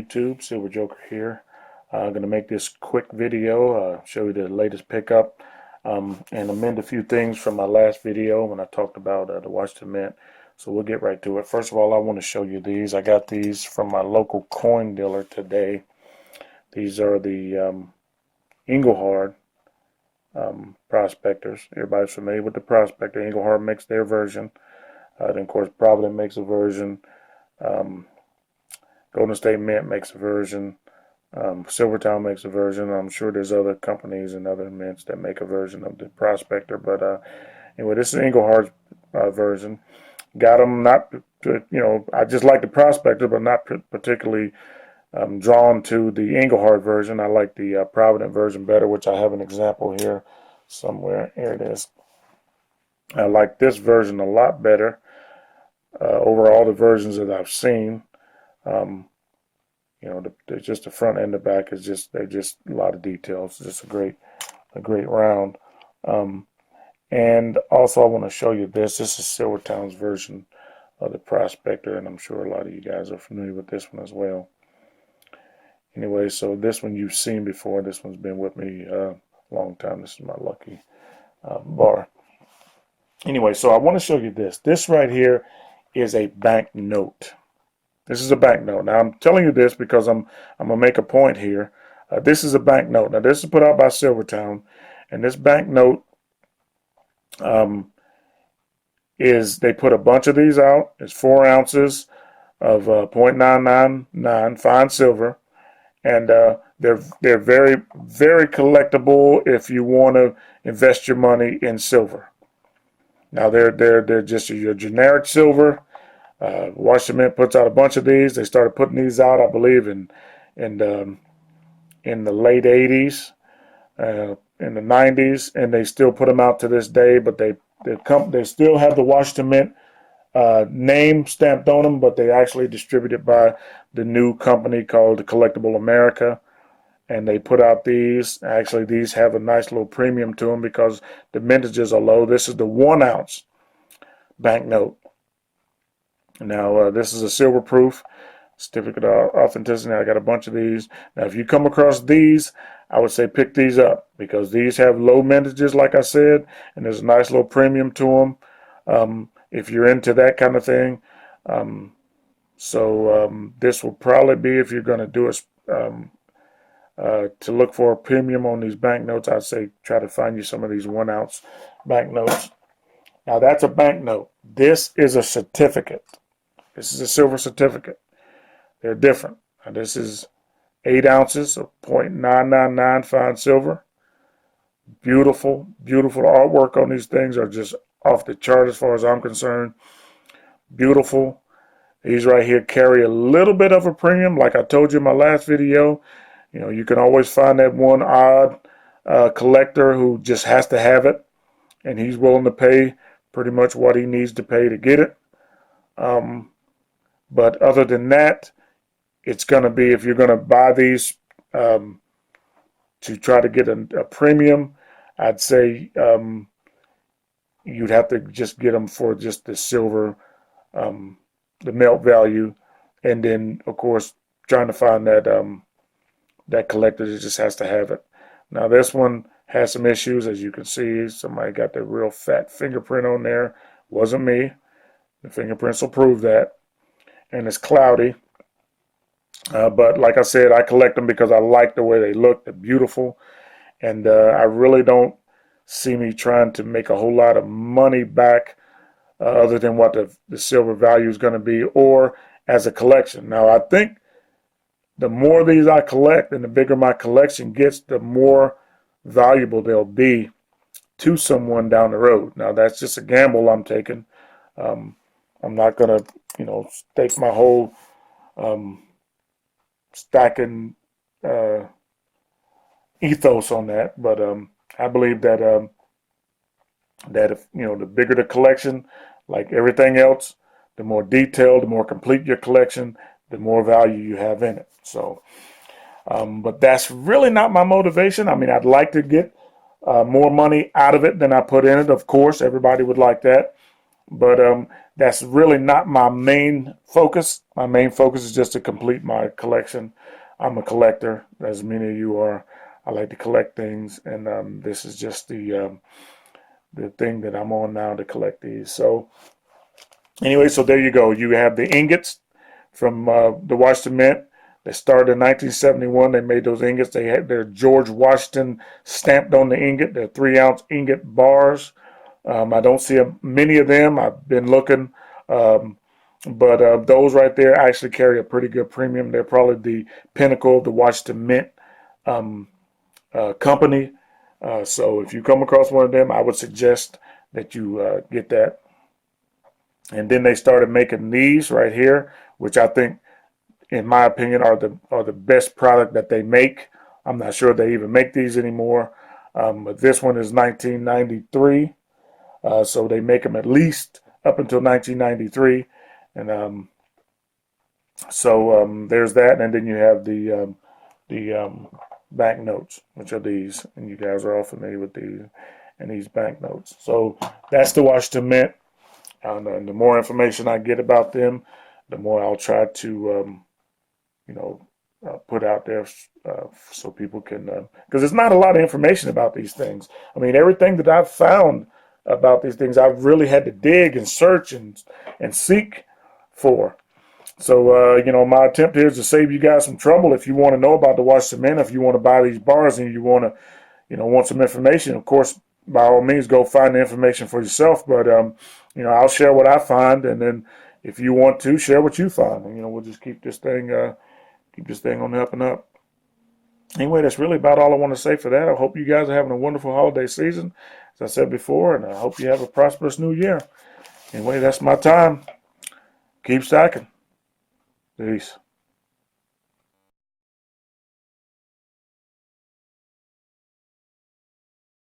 YouTube. Silver Joker here. I'm going to make this quick video, show you the latest pickup, and amend a few things from my last video when I talked about the Washington Mint. So we'll get right to it. First of all, I want to show you these. I got these from my local coin dealer today. These are the Engelhard prospectors. Everybody's familiar with the prospector. Engelhard makes their version. Then, of course, Provident makes a version. Golden State Mint makes a version. Silvertown makes a version. I'm sure there's other companies and other mints that make a version of the prospector. But anyway, this is Engelhard's version. Got them not, I just like the prospector, but not particularly drawn to the Engelhard version. I like the Provident version better, which I have an example here somewhere. Here it is. I like this version a lot better over all the versions that I've seen. Just the front and the back is they're just a lot of details. Just a great round. And also I want to show you this. This is Silvertown's version of the prospector, and I'm sure a lot of you guys are familiar with this one as well. Anyway, so this one you've seen before. This one's been with me a long time. This is my lucky bar. Anyway, so I want to show you this. This right here is a bank note. This is a bank note. Now, I'm telling you this because I'm going to make a point here. This is a bank note. Now, this is put out by Silvertown, and this bank note they put a bunch of these out. It's 4 ounces of 0.999 fine silver, and they're very, very collectible if you want to invest your money in silver. Now, they're just your generic silver. Washington Mint puts out a bunch of these. They started putting these out, I believe, in the late 80s, in the 90s, and they still put them out to this day. But they still have the Washington Mint name stamped on them, but they actually distributed by the new company called the Collectible America, and they put out these. Actually, these have a nice little premium to them because the mintages are low. This is the 1 ounce banknote. Now, this is a silver proof certificate of authenticity. I got a bunch of these. Now, if you come across these, I would say pick these up because these have low mintages, like I said, and there's a nice little premium to them if you're into that kind of thing. This will probably be, if you're going to do to look for a premium on these banknotes, I'd say try to find you some of these 1 ounce banknotes. Now, that's a banknote. This is a certificate. This is a silver certificate. They're different. Now, this is 8 ounces of 0.999 fine silver. Beautiful, beautiful artwork on these things are just off the chart as far as I'm concerned. Beautiful. These right here carry a little bit of a premium. Like I told you in my last video, you can always find that one odd collector who just has to have it, and he's willing to pay pretty much what he needs to pay to get it. But other than that, it's going to be, if you're going to buy these to try to get a premium, I'd say you'd have to just get them for just the silver, the melt value, and then, of course, trying to find that collector that just has to have it. Now, this one has some issues, as you can see. Somebody got the real fat fingerprint on there. Wasn't me. The fingerprints will prove that. And it's cloudy. But like I said, I collect them because I like the way they look. They're beautiful. And I really don't see me trying to make a whole lot of money back other than what the silver value is going to be, or as a collection. Now, I think the more of these I collect and the bigger my collection gets, the more valuable they'll be to someone down the road. Now, that's just a gamble I'm taking. I'm not going to, stake my whole stacking ethos on that. But I believe that if, the bigger the collection, like everything else, the more detailed, the more complete your collection, the more value you have in it. So, but that's really not my motivation. I mean, I'd like to get more money out of it than I put in it. Of course, everybody would like that. But that's really not my main focus. My main focus is just to complete my collection. I'm a collector, as many of you are. I like to collect things, and this is just the thing that I'm on now to collect these. So anyway, so there you go. You have the ingots from the Washington Mint. They started in 1971. They made those ingots. They had their George Washington stamped on the ingot. They're 3-ounce ingot bars. I don't see many of them. I've been looking, but those right there actually carry a pretty good premium. They're probably the pinnacle of the Washington Mint company. So if you come across one of them, I would suggest that you get that. And then they started making these right here, which I think, in my opinion, are the best product that they make. I'm not sure they even make these anymore. But this one is 1993. So they make them at least up until 1993. And so there's that. And then you have the banknotes, which are these. And you guys are all familiar with these and these banknotes. So that's the Washington Mint. And the more information I get about them, the more I'll try to, put out there so people can, because there's not a lot of information about these things. I mean, everything that I've found about these things, I've really had to dig and search and seek for. So, my attempt here is to save you guys some trouble. If you want to know about the Washington Mint, if you want to buy these bars and you want to, want some information, of course, by all means, go find the information for yourself. But, I'll share what I find, and then if you want to, share what you find. And, we'll just keep this thing on the up and up. Anyway, that's really about all I want to say for that. I hope you guys are having a wonderful holiday season, as I said before, and I hope you have a prosperous new year. Anyway, that's my time. Keep stacking. Peace.